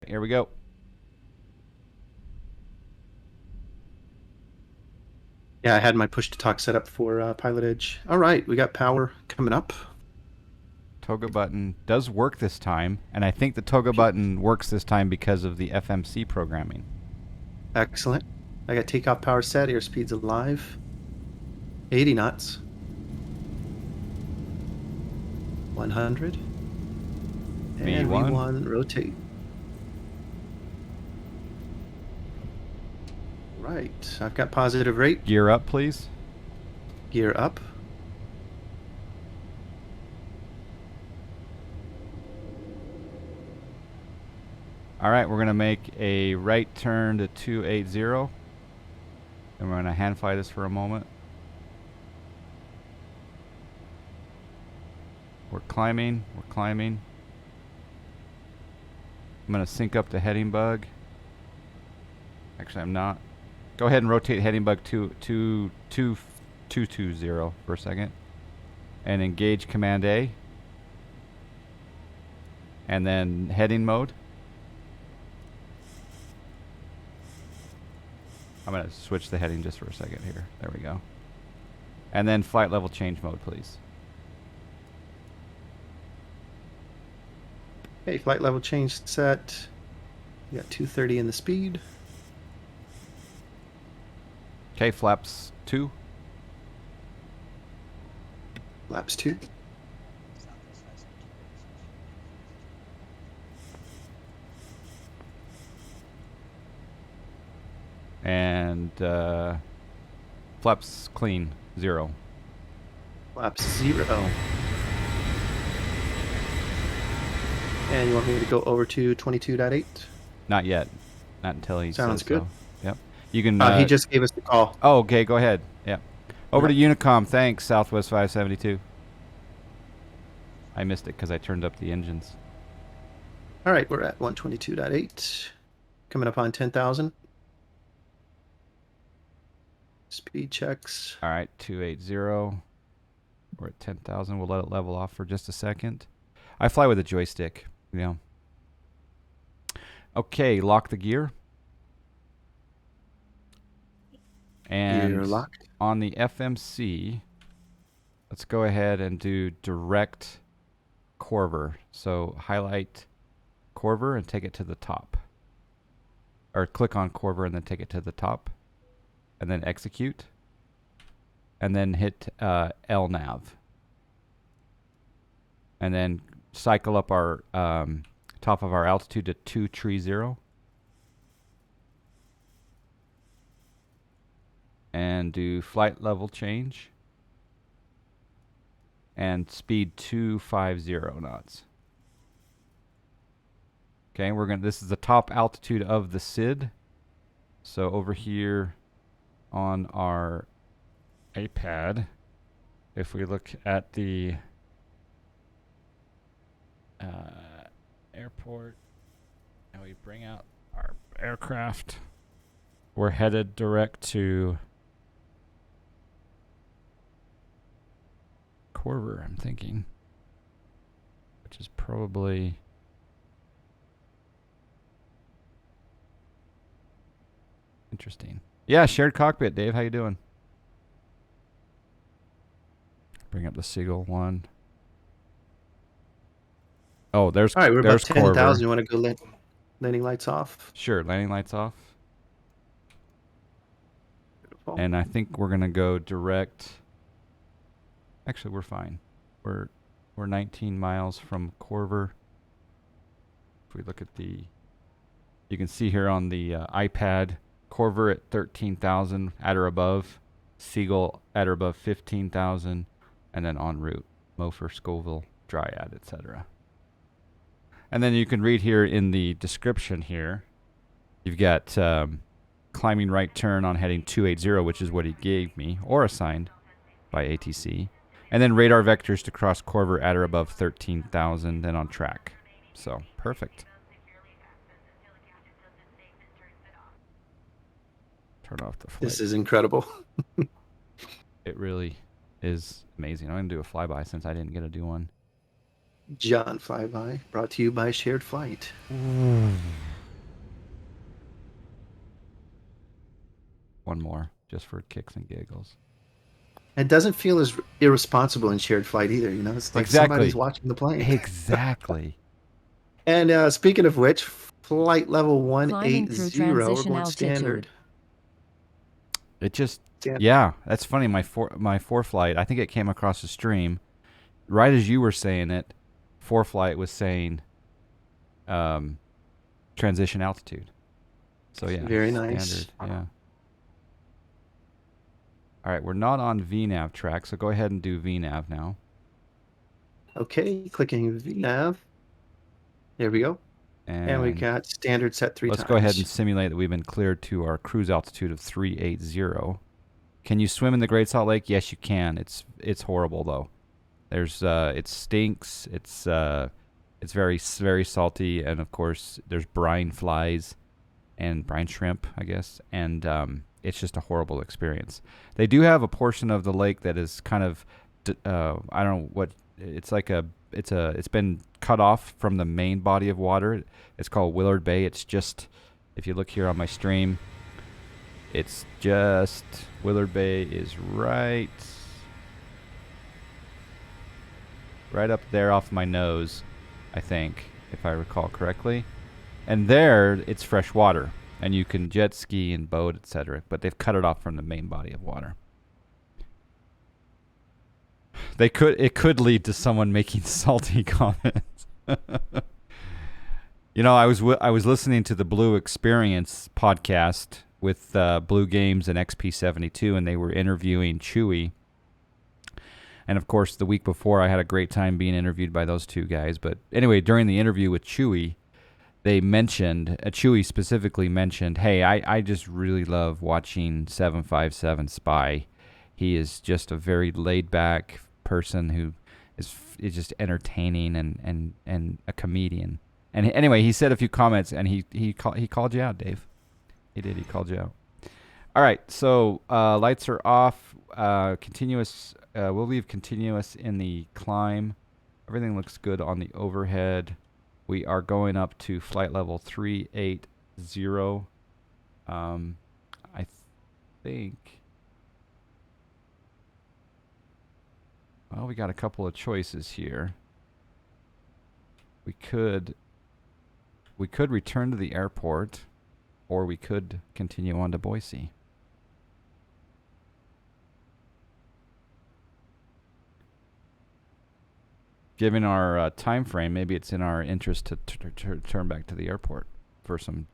here we go. Yeah, I had my push to talk set up for Pilot Edge. All right, we got power coming up. Toga button does work this time, and I think the toga button works this time because of the FMC programming. Excellent. I got takeoff power set, airspeed's alive. 80 knots. 100. And V1, rotate. Right, I've got positive rate. Gear up, please. Gear up. All right, we're going to make a right turn to 280. And we're going to hand fly this for a moment. We're climbing. We're climbing. I'm going to sync up the heading bug. Actually, I'm not. Go ahead and rotate heading bug 220 for a second. And engage Command A. And then heading mode. I'm going to switch the heading just for a second here. There we go. And then flight level change mode, please. Okay, flight level change set. We got 230 in the speed. Okay, flaps 2. Flaps 2. And flaps clean 0. Flaps 0. And you want me to go over to 22.8? Not yet. Not until he Sounds says good. so. Yep. You can. He just gave us the call. Oh, okay. Go ahead. Yeah. Over to Unicom. Thanks, Southwest 572. I missed it because I turned up the engines. All right, we're at 122.8. Coming up on 10,000. Speed checks. All right, 280. We're at 10,000. We'll let it level off for just a second. I fly with a joystick, you know. Okay, lock the gear. And Gear locked. on the FMC, let's go ahead and do direct Corver. So highlight Corver and take it to the top. Or click on Corver and then take it to the top. And then execute. And then hit LNAV. And then cycle up our top of our altitude to 230. And do flight level change. And speed 250 knots. Okay, this is the top altitude of the SID. So over here on our iPad, if we look at the airport and we bring out our aircraft, we're headed direct to Corver, I'm thinking, which is probably interesting. Yeah, shared cockpit, Dave. How you doing? Bring up the Seagull one. Oh, there's all right. We're there's about 10,000. You want to go landing lights off? Sure, landing lights off. Beautiful. And I think we're gonna go direct. Actually, we're fine. We're 19 miles from Corver. If we look at you can see here on the iPad, Corver at 13,000 at or above, Seagull at or above 15,000, and then en route, Mofer, Scoville, Dryad, etc. And then you can read here in the description here, you've got climbing right turn on heading 280, which is what he gave me, or assigned by ATC. And then radar vectors to cross Corver at or above 13,000, then on track. So, perfect. Turn off the flight. This is incredible. It really is amazing. I'm going to do a flyby since I didn't get to do one. John Flyby, brought to you by SharedFlight. one more just for kicks and giggles. It doesn't feel as irresponsible in shared flight either. You know, it's like somebody's Exactly. watching the plane. Exactly. And speaking of which, flight level Climbing through 180, we're transition going altitude. standard. It just, Standard. yeah, that's funny. My ForeFlight, I think it came across the stream right as you were saying it. ForeFlight was saying transition altitude. So yeah, Very nice. standard. Yeah. All right, we're not on VNAV track, so go ahead and do VNAV now. Okay, clicking VNav. There we go. And we got standard set 3 times. Let's go ahead and simulate that we've been cleared to our cruise altitude of 380. Can you swim in the Great Salt Lake? Yes, you can. It's horrible though. There's it stinks. It's very very salty, and of course there's brine flies and brine shrimp, I guess, and it's just a horrible experience. They do have a portion of the lake that is kind of I don't know what it's like it's been cut off from the main body of water. It's called Willard Bay. It's just, if you look here on my stream, it's just Willard Bay is right up there off my nose, I think, if I recall correctly. And there it's fresh water, and you can jet ski and boat, etc. But they've cut it off from the main body of water. It could lead to someone making salty comments. You know, I was listening to the Blue Experience podcast with Blue Games and XP72, and they were interviewing Chewy. And of course, the week before, I had a great time being interviewed by those two guys. But anyway, during the interview with Chewy, they mentioned, Chewy specifically mentioned, hey, I just really love watching 757 Spy. He is just a very laid back person who is just entertaining and a comedian. And anyway, he said a few comments, and he called you out, Dave. He did. He called you out. All right. So lights are off. Continuous. We'll leave continuous in the climb. Everything looks good on the overhead. We are going up to flight level 380. I think. Well, we got a couple of choices here. We could return to the airport, or we could continue on to Boise. Given our time frame, maybe it's in our interest to turn back to the airport for some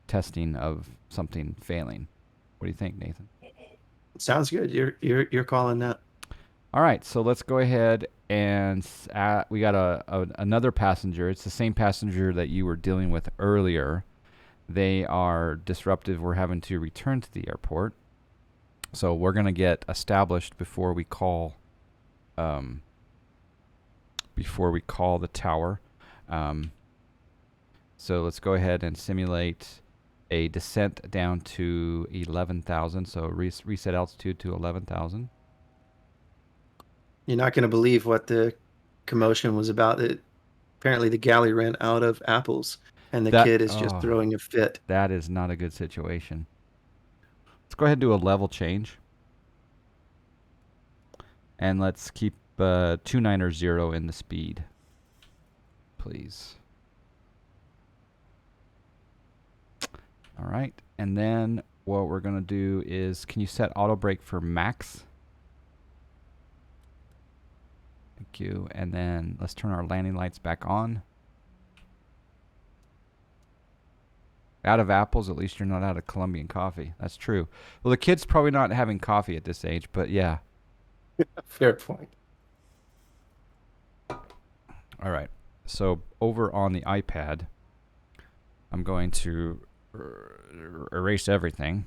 testing of something failing. What do you think, Nathan? Sounds good. You're calling that. All right, so let's go ahead and we got another passenger. It's the same passenger that you were dealing with earlier. They are disruptive. We're having to return to the airport. So we're going to get established before we call the tower. So let's go ahead and simulate a descent down to 11,000. So reset altitude to 11,000. You're not going to believe what the commotion was about. Apparently the galley ran out of apples, and the kid is just throwing a fit. That is not a good situation. Let's go ahead and do a level change. And let's keep 290 in the speed, please. All right. And then what we're going to do is, can you set auto brake for max? Thank you. And then let's turn our landing lights back on. Out of apples, at least you're not out of Colombian coffee. That's true. Well, the kid's probably not having coffee at this age, but yeah. Fair point. All right. So over on the iPad, I'm going to erase everything.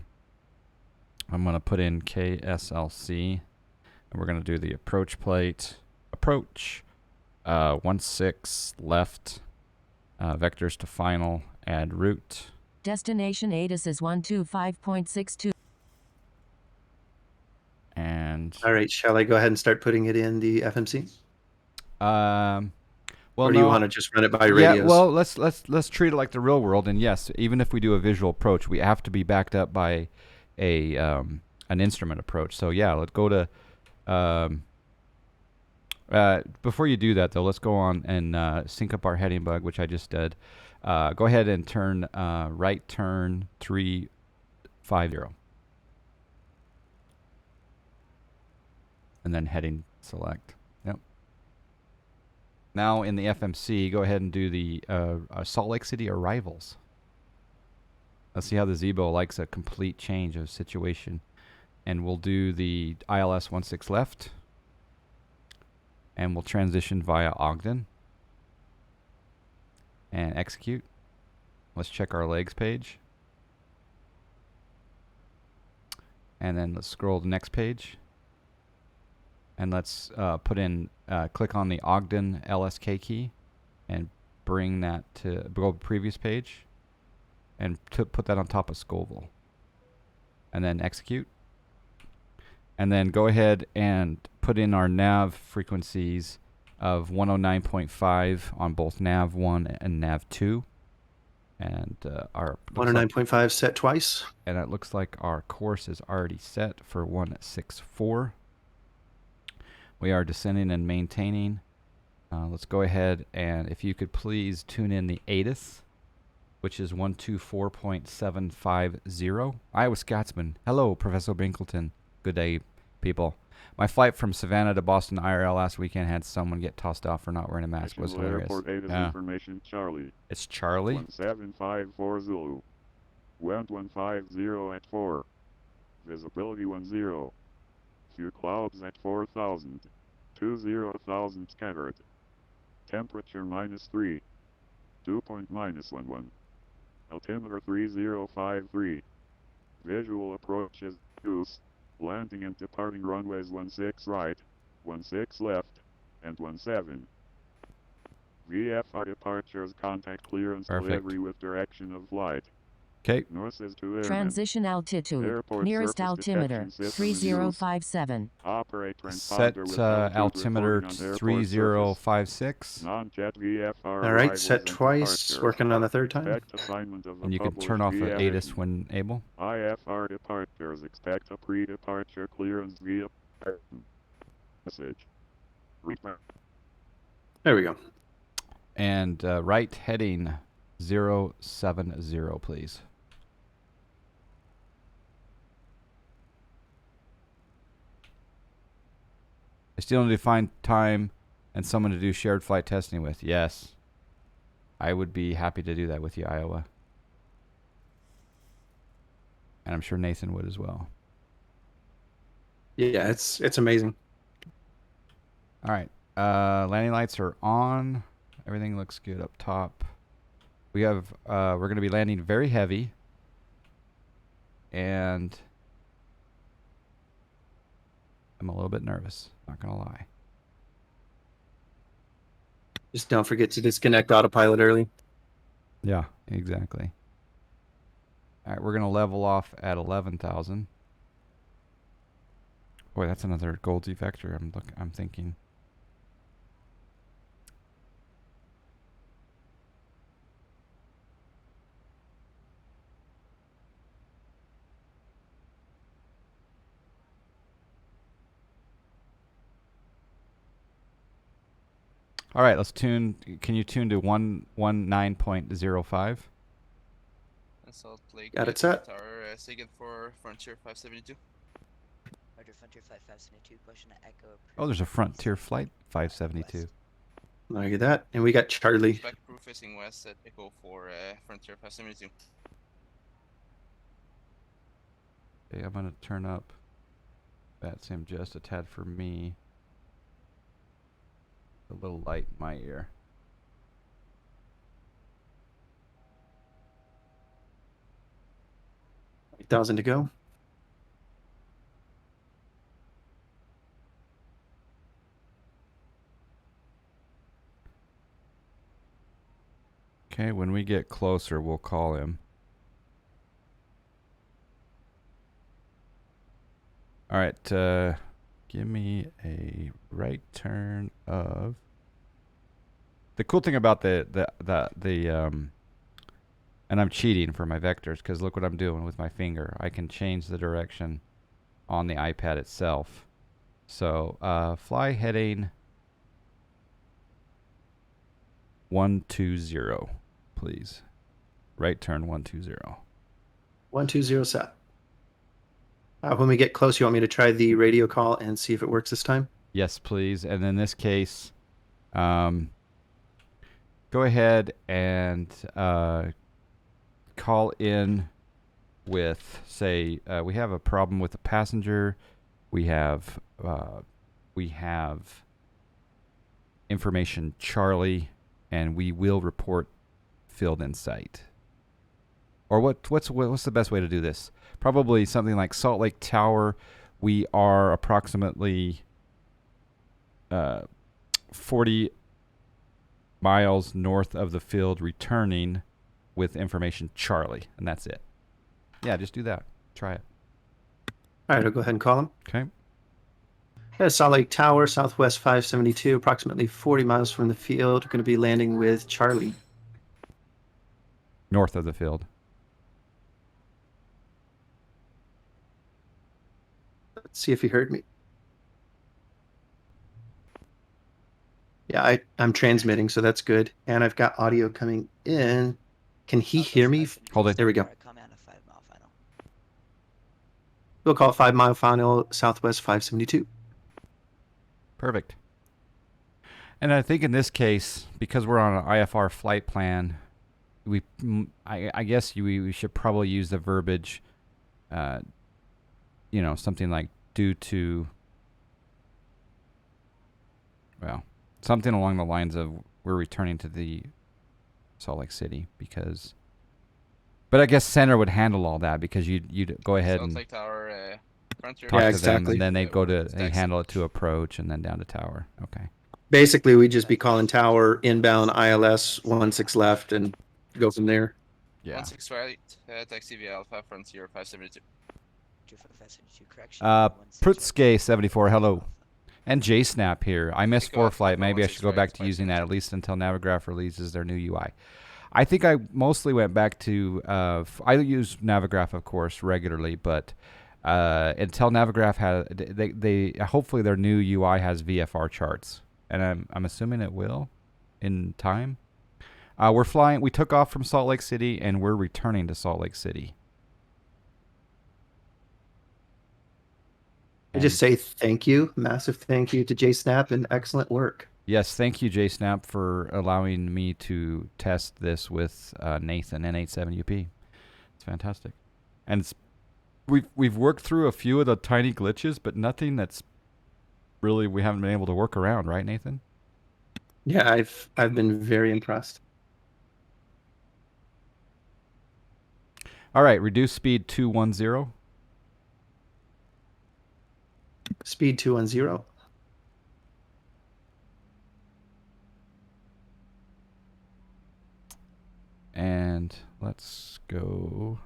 I'm going to put in KSLC, and we're going to do the approach plate. Approach 16 left, vectors to final, add route. Destination ATIS is 125.62. And all right, shall I go ahead and start putting it in the FMC? Well, or do you want to just run it by radios? Yeah, well, let's treat it like the real world. And yes, even if we do a visual approach, we have to be backed up by an instrument approach. So yeah, let's go to. Before you do that, though, let's go on and sync up our heading bug, which I just did. Go ahead and turn right turn 350. And then heading select. Yep. Now in the FMC, go ahead and do the Salt Lake City arrivals. Let's see how the Zibo likes a complete change of situation. And we'll do the ILS 16 left. And we'll transition via Ogden. And execute. Let's check our legs page. And then let's scroll to the next page. And let's put in, click on the Ogden LSK key and bring that to, go to previous page and put that on top of Scoville. And then execute. And then go ahead and put in our nav frequencies of 109.5 on both nav 1 and nav 2. And our 109.5 set twice. And it looks like our course is already set for 164. We are descending and maintaining. Let's go ahead and if you could please tune in the ATIS, which is 124.750. Iowa Scotsman. Hello, Professor Binkleton. Good day, people. My flight from Savannah to Boston IRL last weekend had someone get tossed off for not wearing a mask. It was hilarious. Airport ATIS information, Charlie. It's Charlie. 1754 Zulu. Wind 150 at 4. Visibility 10. Few clouds at 4,000. 20,000 scattered. Temperature -3. Dew point -11. Altimeter 3053. Visual approach is use. Landing and departing runways 16 right, 16 left, and 17. VFR departures contact clearance delivery with direction of flight. Okay. North is to Transition altitude. Airport Nearest surface altimeter detection system 3057. Operate transponder Set with altimeter reporting on airport 3056. Non-jet VFR All right, arrivals set and twice. departures. Working on the third time. Expect assignment of And you a can turn off published the VFR. ATIS when able. IFR departures. Expect a pre-departure clearance via message. There we go. And right heading 070, please. I still need to find time and someone to do shared flight testing with. Yes. I would be happy to do that with you, Iowa. And I'm sure Nathan would as well. Yeah, it's amazing. All right. Landing lights are on. Everything looks good up top. We have we're going to be landing very heavy. And I'm a little bit nervous, not going to lie. Just don't forget to disconnect autopilot early. Yeah, exactly. All right, we're going to level off at 11,000. Boy, that's another Goldie vector I'm thinking. All right, let's tune. Can you tune to 119.05? Salt Lake. Got it set. Tower, SIGINT for Frontier 572. Roger, Frontier 572, question to Echo. Oh, there's a Frontier Flight 572. Look at that. And we got Charlie. Back crew facing west at Echo for Frontier 572. Okay, I'm going to turn up that sim just a tad for me. A little light in my ear. $8,000 to go. Okay, when we get closer, we'll call him. All right, give me a right turn of. The cool thing about the And I'm cheating for my vectors because look what I'm doing with my finger. I can change the direction on the iPad itself. So fly heading 120, please. Right turn 120. 120 set. When we get close, you want me to try the radio call and see if it works this time? Yes, please. And in this case, go ahead and call in with, say, we have a problem with a passenger. We have information Charlie, and we will report field in sight. Or what's the best way to do this? Probably something like Salt Lake Tower. We are approximately 40 miles north of the field, returning with information Charlie, and that's it. Yeah, just do that. Try it. All right, I'll go ahead and call him. Okay. Yeah, Salt Lake Tower, Southwest 572, approximately 40 miles from the field. We're going to be landing with Charlie. North of the field. Let's see if he heard me. Yeah, I'm transmitting, so that's good. And I've got audio coming in. Can he hear me? Hold it. There we go. Come out of 5 mile final. We'll call 5 mile final, Southwest 572. Perfect. And I think in this case, because we're on an IFR flight plan, I guess we should probably use the verbiage, something like due to, well, something along the lines of we're returning to the Salt Lake City because, but I guess center would handle all that because you'd go ahead Salt and Lake Tower, frontier talk Yeah, to them, exactly. and then they go to they Thanks. handle it to approach and then down to tower. Okay. Basically, we'd just be calling tower inbound ILS 16 left and go from there. Yeah. 16 right, taxi via Alpha, frontier 572. 2572 correction. Prutske 74, hello. And JSnap here. I missed Take off, 4 flight. Alpha Maybe I should go 16 back right, to using that at 572. least until Navigraph releases their new UI. I think I mostly went back to, I use Navigraph, of course, regularly, but until Navigraph had, they hopefully their new UI has VFR charts. And I'm assuming it will in time. We're flying, we took off from Salt Lake City, and we're returning to Salt Lake City. I just say thank you, massive thank you to JSnap and excellent work. Yes, thank you, JSnap, for allowing me to test this with Nathan, N87UP. It's fantastic. And we've worked through a few of the tiny glitches, but nothing that's really we haven't been able to work around, right, Nathan? Yeah, I've been very impressed. All right, reduce speed 210. Speed 210. And let's go.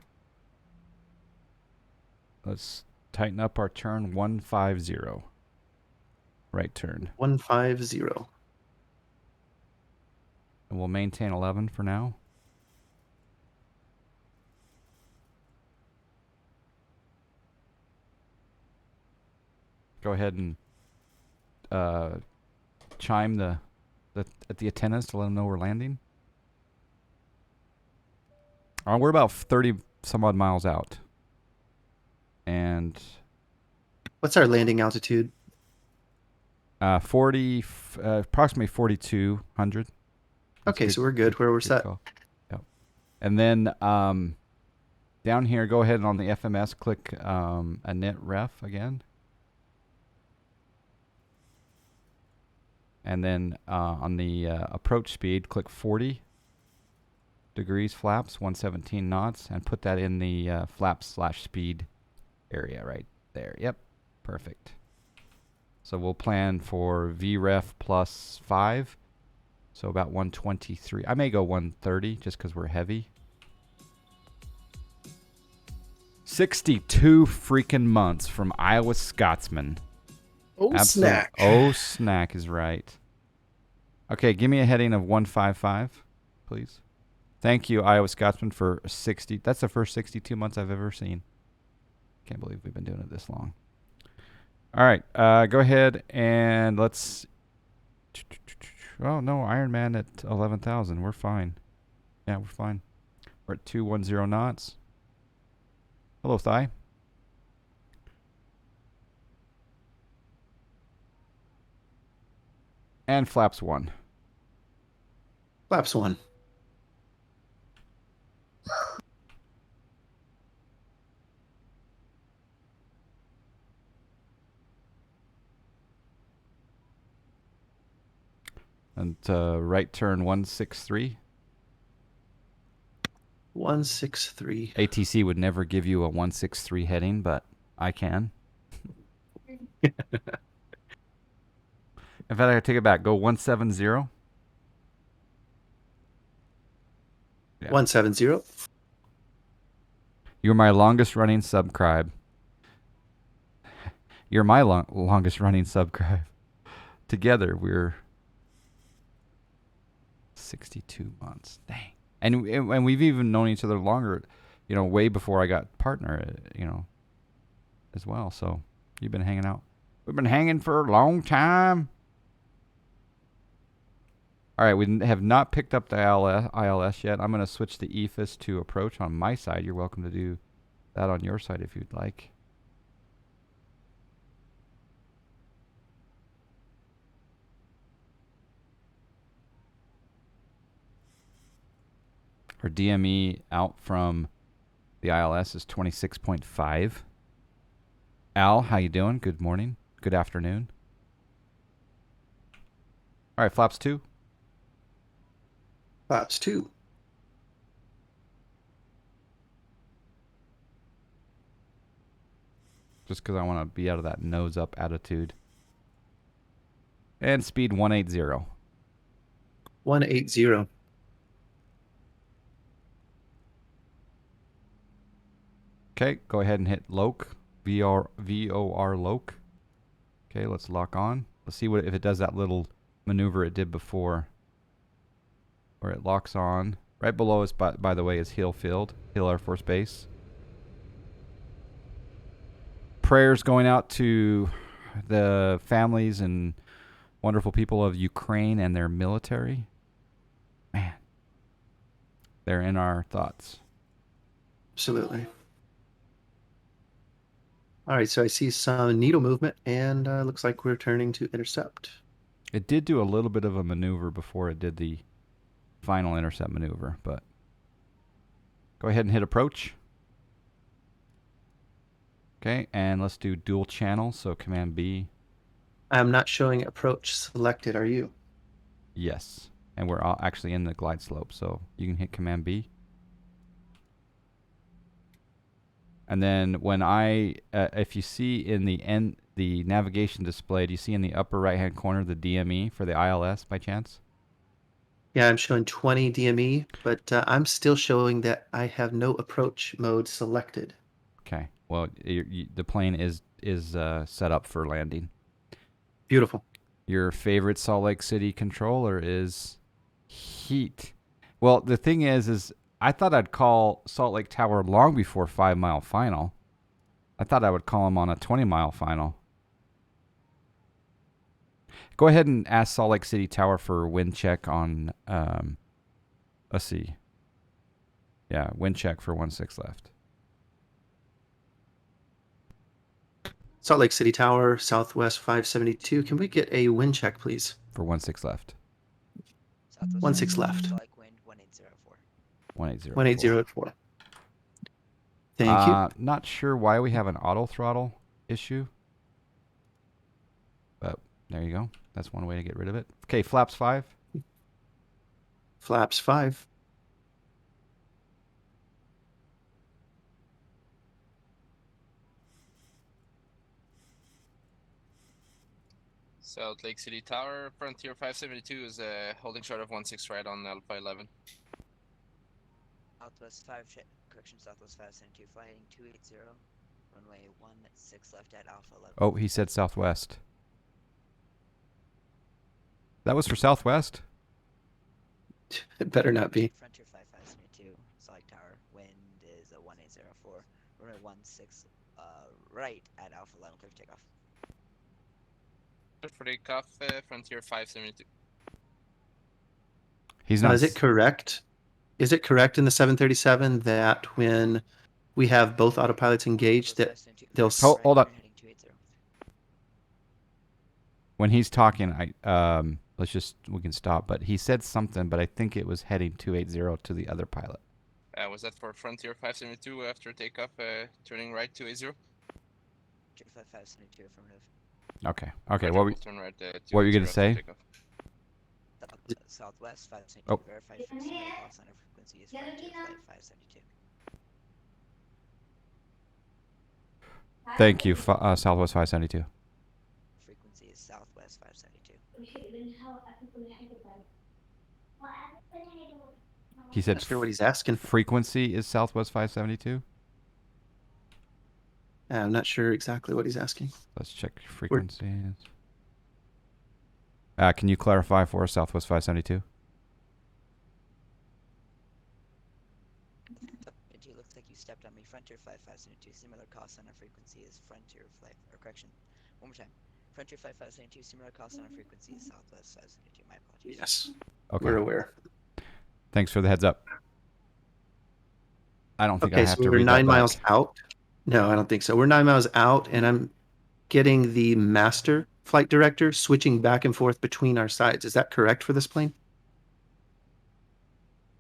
Let's tighten up our turn 150. Right turn. 150. And we'll maintain 11 for now. Go ahead and chime at the antennas to let them know we're landing. We're about 30 some odd miles out. And What's our landing altitude? approximately 4,200. That's Okay, good- so we're good where we're good set. call. Yep. And then down here, go ahead and on the FMS, click a net ref again. And then on the approach speed, click 40 degrees flaps, 117 knots, and put that in the flaps/speed area right there. Yep, perfect. So we'll plan for VREF plus 5, so about 123. I may go 130 just because we're heavy. 62 freaking months from Iowa Scotsman. Oh, Absolute- snack. Oh, snack is right. Okay, give me a heading of 155, please. Thank you, Iowa Scotsman, for 60. That's the first 62 months I've ever seen. Can't believe we've been doing it this long. All right, go ahead and let's. Oh no, Iron Man at 11,000. We're fine. Yeah, we're fine. We're at 210 knots. Hello, Thigh. And flaps 1. Flaps 1. And right turn 163. 163. ATC would never give you a 163 heading, but I can. In fact, I take it back. Go 170. Yeah. 170. You're my longest running subscribe. You're my longest running subscribe. Together, we're 62 months. Dang. And we've even known each other longer, way before I got partner, as well. So you've been hanging out. We've been hanging for a long time. All right, we have not picked up the ILS yet. I'm going to switch the EFIS to approach on my side. You're welcome to do that on your side if you'd like. Her DME out from the ILS is 26.5. Al, how you doing? Good morning. Good afternoon. All right, flaps 2. Flaps 2. Just because I want to be out of that nose up attitude. And speed 180. 180. Okay, go ahead and hit LOC. VOR LOC. Okay, let's lock on. Let's see if it does that little maneuver it did before. Where it locks on. Right below us, by the way, is Hill Field. Hill Air Force Base. Prayers going out to the families and wonderful people of Ukraine and their military. Man. They're in our thoughts. Absolutely. All right, so I see some needle movement, and looks like we're turning to intercept. It did do a little bit of a maneuver before it did the final intercept maneuver, but go ahead and hit approach. Okay, and let's do dual channel, so Command B. I'm not showing approach selected, are you? Yes, and we're all actually in the glide slope, so you can hit Command B. And then when if you see in the navigation display, do you see in the upper right-hand corner the DME for the ILS by chance? Yeah, I'm showing 20 DME, but I'm still showing that I have no approach mode selected. Okay. Well, the plane is set up for landing. Beautiful. Your favorite Salt Lake City controller is Heat. Well, the thing is I thought I'd call Salt Lake Tower long before 5 Mile Final. I thought I would call him on a 20 Mile Final. Go ahead and ask Salt Lake City Tower for wind check on, let's see. Yeah, wind check for 16 left. Salt Lake City Tower, Southwest 572. Can we get a wind check, please? For 16 left. Southwest 16 left. Like wind 1804. 180. 1804. Thank you. Not sure why we have an auto throttle issue. But there you go. That's one way to get rid of it. Okay, flaps 5. Flaps 5. South Lake City Tower, Frontier 572 is holding short of 16 right on Alpha 11. Southwest 5, correction, Southwest 572, flying 280, runway 16 left at Alpha 11. Oh, he said southwest. That was for southwest? It better not be. Frontier 5572, Solid Tower. Wind is a 1804. Runway 16 right at Alpha 11, clear for takeoff. For takeoff, Frontier 572. He's Now, not. is it correct? Is it correct in the 737 that when we have both autopilots engaged, that they'll Hold up. Heading 280. When he's talking, we can stop. But he said something, but I think it was heading 280 to the other pilot. Was that for Frontier 572 after takeoff, turning right 280? Frontier 5572, affirmative. Okay. Roger, What we'll turn right, what were you 280 gonna after say? takeoff. Southwest 572, Oh. verified frequency, call center frequency is Frontier Flight 572. Thank you, Southwest 572. Frequency is Southwest 572. He said Not sure what he's asking. frequency is Southwest 572. I'm not sure exactly what he's asking. Let's check frequencies. Can you clarify for us, Southwest 572? It looks like you stepped on me. Frontier 5572, similar call center frequency is Frontier Flight, or correction, one more time. Frontier 5572, similar call center frequency is Southwest 572. My apologies. Yes, Okay. we're aware. Thanks for the heads up. I don't think I Okay, have so to we're read 9 that miles back. out. No, I don't think so. We're 9 miles out, and I'm getting the master flight director switching back and forth between our sides. Is that correct for this plane?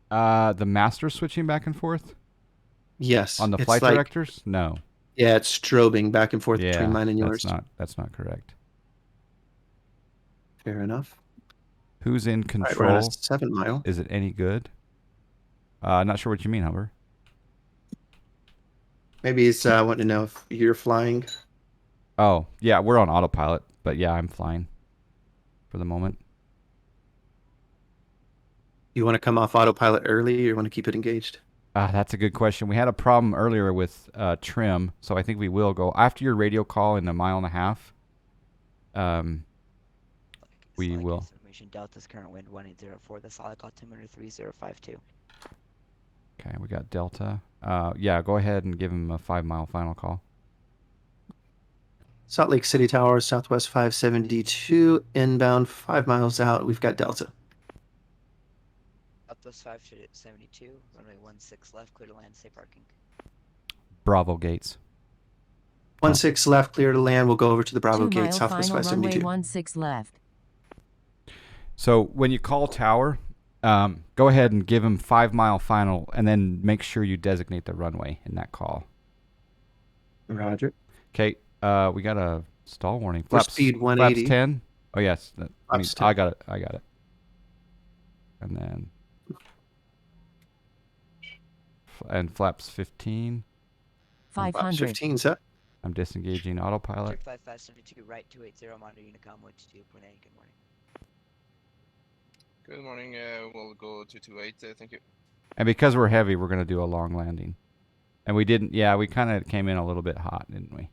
The master switching back and forth Yes. on the it's flight like, directors? No. Yeah, it's strobing back and forth Yeah, between mine and yours. that's not correct. Fair enough. Who's in All right, we're on a control? 7 mile. Is it any good? Not sure what you mean, Humber. Maybe he's wanting to know if you're flying. Oh, yeah, we're on autopilot, but yeah, I'm flying for the moment. You want to come off autopilot early, or you want to keep it engaged? That's a good question. We had a problem earlier with trim, so I think we will go after your radio call in 1.5 miles. We Select will. Information Delta's current wind 1804. The solid altimeter 3052. Okay, we got Delta. Yeah, go ahead and give him a 5-mile final call. Salt Lake City Tower, Southwest 572, inbound 5 miles out. We've got Delta. Southwest 572, runway 16 left, clear to land, safe parking. Bravo gates. 16 left, clear to land. We'll go over to the Bravo 2 mile Gate, Southwest final, runway 572. 16 left. So when you call tower, go ahead and give him 5-mile final, and then make sure you designate the runway in that call. Roger. Okay, we got a stall warning. For speed 180. Flaps 10. Oh yes, Flaps 10. I got it. And then flaps 15. 500. 15, sir. I'm disengaging autopilot. 5572, right 280, monitor Unicom 122.8. Good morning. Good morning, we'll go 228, thank you. And because we're heavy, we're gonna do a long landing. And we didn't. Yeah, we kind of came in a little bit hot, didn't we?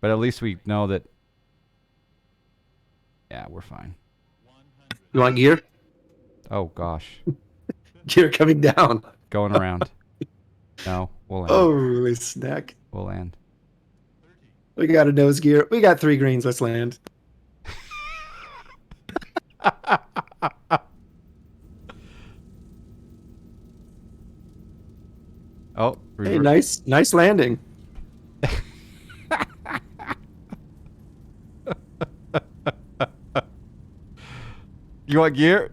But at least we know that. Yeah, we're fine. You want gear? Oh gosh, Gear coming down. going around. No, we'll land. Holy snack. We'll land. We got a nose gear. We got 3 greens. Let's land. Oh, Hey, nice landing. You want gear?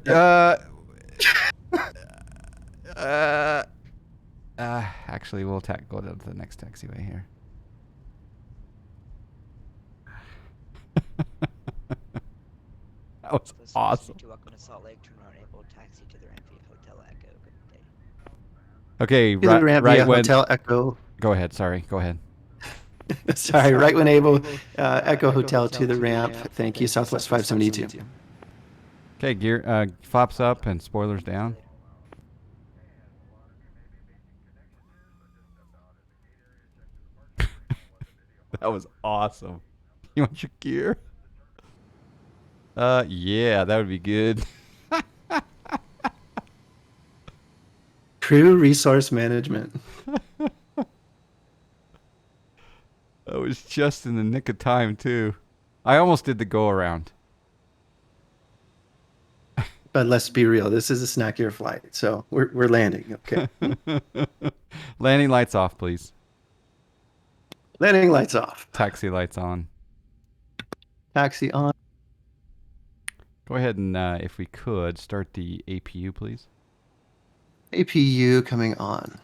Actually, we'll go to the next taxiway here. That was Southwest awesome. 572, welcome to Salt Lake. Turn around, able taxi to the ramp via Hotel Echo. Good day. Okay, To the ramp via right when. Hotel Echo. Go ahead. Sorry. Go ahead. Sorry, right when able, Echo Hotel to the ramp. Thank you, Southwest 572. Okay, gear flaps up and spoilers down. That was awesome. You want your gear? Yeah, that would be good. Crew resource management. That was just in the nick of time, too. I almost did the go around. But let's be real. This is a snackier flight, so we're landing. Okay. Landing lights off, please. Landing lights off. Taxi lights on. Taxi on. Go ahead and, if we could, start the APU, please. APU coming on.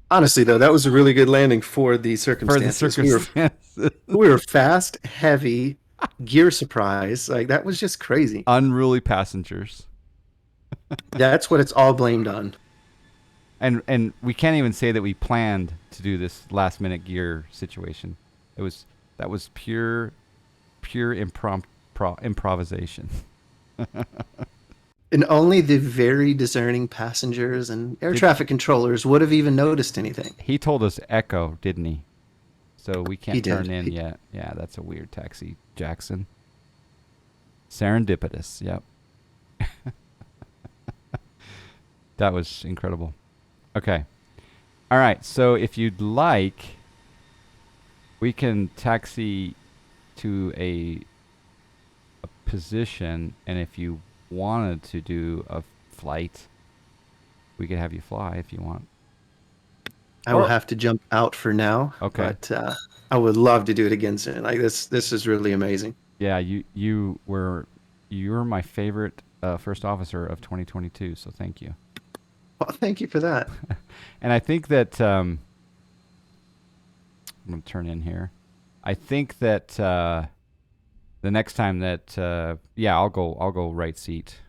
Honestly, though, that was a really good landing for the For the circumstances. circumstances. We were fast, heavy, gear surprise. Like, that was just crazy. Unruly passengers. That's what it's all blamed on. And we can't even say that we planned to do this last minute gear situation. That was pure improvisation. And only the very discerning passengers and air traffic controllers would have even noticed anything. He told us echo, didn't he? So we can't He did. turn in yet. Yeah, that's a weird taxi, Jackson. Serendipitous, yep. That was incredible. Okay. All right, so if you'd like, we can taxi to a position, and if you wanted to do a flight, we could have you fly if you want. I will Or- have to jump out for now. Okay. But I would love to do it again soon. Like, this is really amazing. Yeah, you're my favorite first officer of 2022, so thank you. Well, thank you for that. And I think that I'm going to turn in here. I think that the next time that I'll go right seat,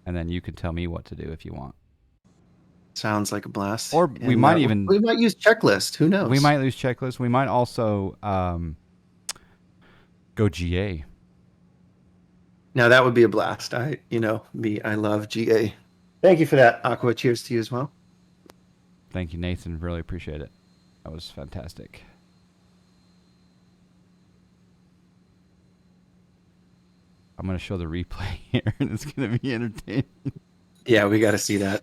and then you can tell me what to do if you want. Might like a blast. Or we might even- we might use checklist. Who knows? We might lose checklist. We might also go GA. Now that would be a blast. I love GA. Thank you for that, Aqua. Cheers to you as well. Thank you, Nathan. Really appreciate it. That was fantastic. I'm going to show the replay here, and it's going to be entertaining. Yeah, we got to see that.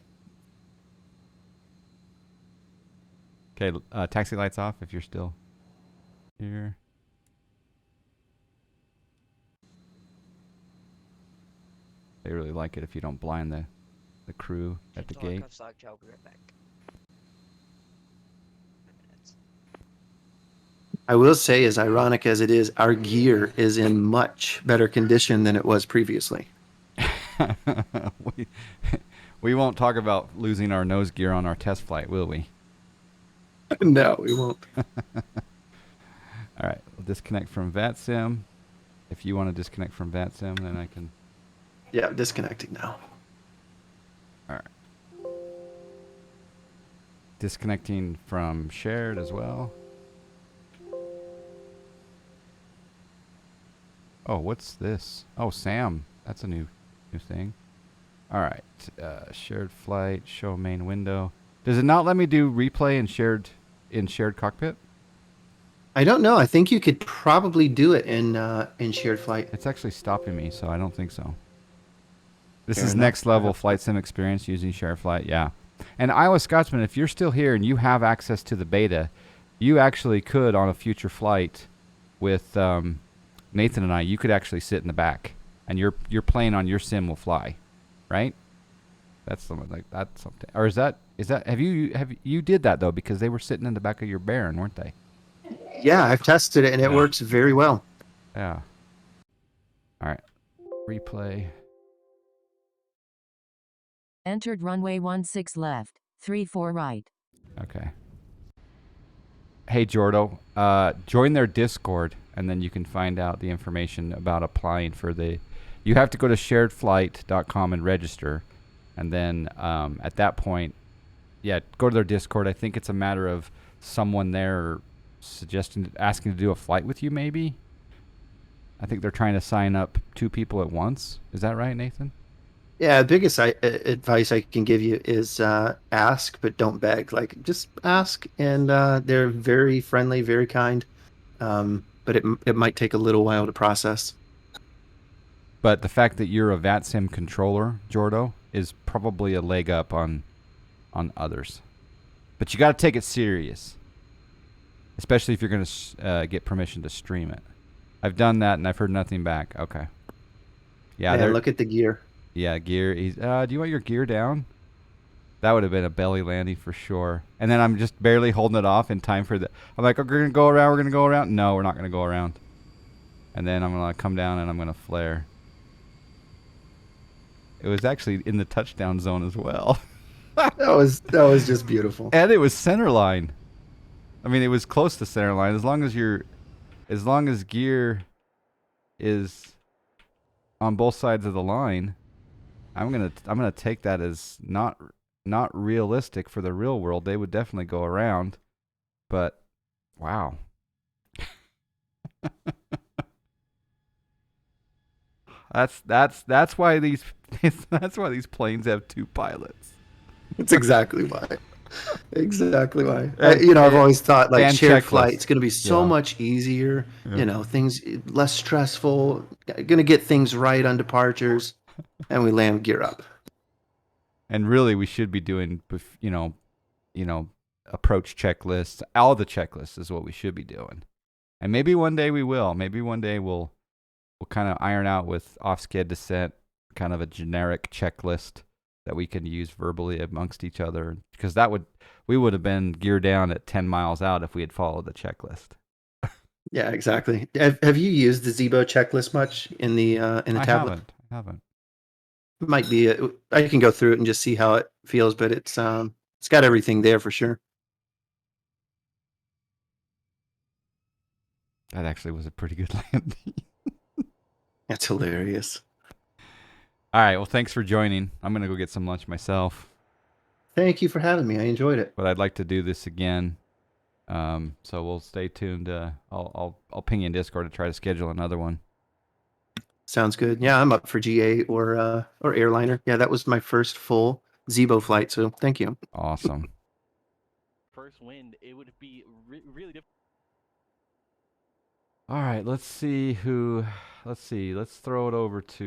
Okay, taxi lights off if you're still here. They really like it if you don't blind the crew at the gate. I'll be right back. 5 minutes. I will say, as ironic as it is, our gear is in much better condition than it was previously. we won't talk about losing our nose gear on our test flight, will we? No, we won't. All right, we'll disconnect from VATSIM. If you want to disconnect from VATSIM, then I can. Yeah, disconnecting now. All right. Disconnecting from shared as well. Oh, what's this? Oh, Sam. That's a new thing. All right. Shared flight, show main window. Does it not let me do replay in shared cockpit? I don't know. I think you could probably do it in shared flight. It's actually stopping me, so I don't think so. This Fair is enough. next level flight sim experience using SharedFlight, yeah. And Iowa Scotsman, if you're still here and you have access to the beta, you actually could, on a future flight with Nathan and I, you could actually sit in the back, and your plane on your sim will fly, right? That's something like that's something. Or is that have you did that though, because they were sitting in the back of your Baron, weren't they? Yeah, I've tested it and it works very well. Yeah. All right. Replay. Entered runway 16 left, 34 right. Okay. Hey, Jordo, join their Discord, and then you can find out the information about applying for the... You have to go to sharedflight.com and register, and then at that point, yeah, go to their Discord. I think it's a matter of someone there asking to do a flight with you, maybe? I think they're trying to sign up 2 people at once. Is that right, Nathan? Yeah, the biggest advice I can give you is ask, but don't beg. Like, just ask, and they're very friendly, very kind. But it might take a little while to process. But the fact that you're a VATSIM controller, Jordo, is probably a leg up on others. But you got to take it serious, especially if you're going to get permission to stream it. I've done that and I've heard nothing back. Okay. Yeah, Man, look at the gear. Yeah, gear. Do you want your gear down? That would have been a belly landing for sure. And then I'm just barely holding it off in time for the. I'm like, oh, we're gonna go around. We're gonna go around. No, we're not gonna go around. And then I'm gonna come down and I'm gonna flare. It was actually in the touchdown zone as well. That was just beautiful. And it was center line. I mean, it was close to center line. As long as gear is on both sides of the line, I'm gonna take that as not realistic for the real world. They would definitely go around, but wow. That's why these planes have two pilots. That's exactly why. Exactly why. And- I've always thought like and shared checklist. flight, it's going to be so Yeah. much easier. Yeah. Things less stressful. Going to get things right on departures, and we land gear up. And really, we should be doing, approach checklists. All the checklists is what we should be doing. And maybe one day we will. Maybe one day we'll kind of iron out with off-sked descent, kind of a generic checklist that we can use verbally amongst each other. Because we would have been geared down at 10 miles out if we had followed the checklist. Yeah, exactly. Have you used the Zibo checklist much in the tablet? I haven't. Might be. I can go through it and just see how it feels, but it's got everything there for sure. That actually was a pretty good landing. That's hilarious. All right. Well, thanks for joining. I'm going to go get some lunch myself. Thank you for having me. I enjoyed it. But I'd like to do this again. So we'll stay tuned. I'll ping you in Discord to try to schedule another one. Sounds good. Yeah, I'm up for GA or airliner. Yeah, that was my first full Zibo flight. So thank you. Awesome. First wind, it would be really difficult. All right. Let's see. Let's throw it over to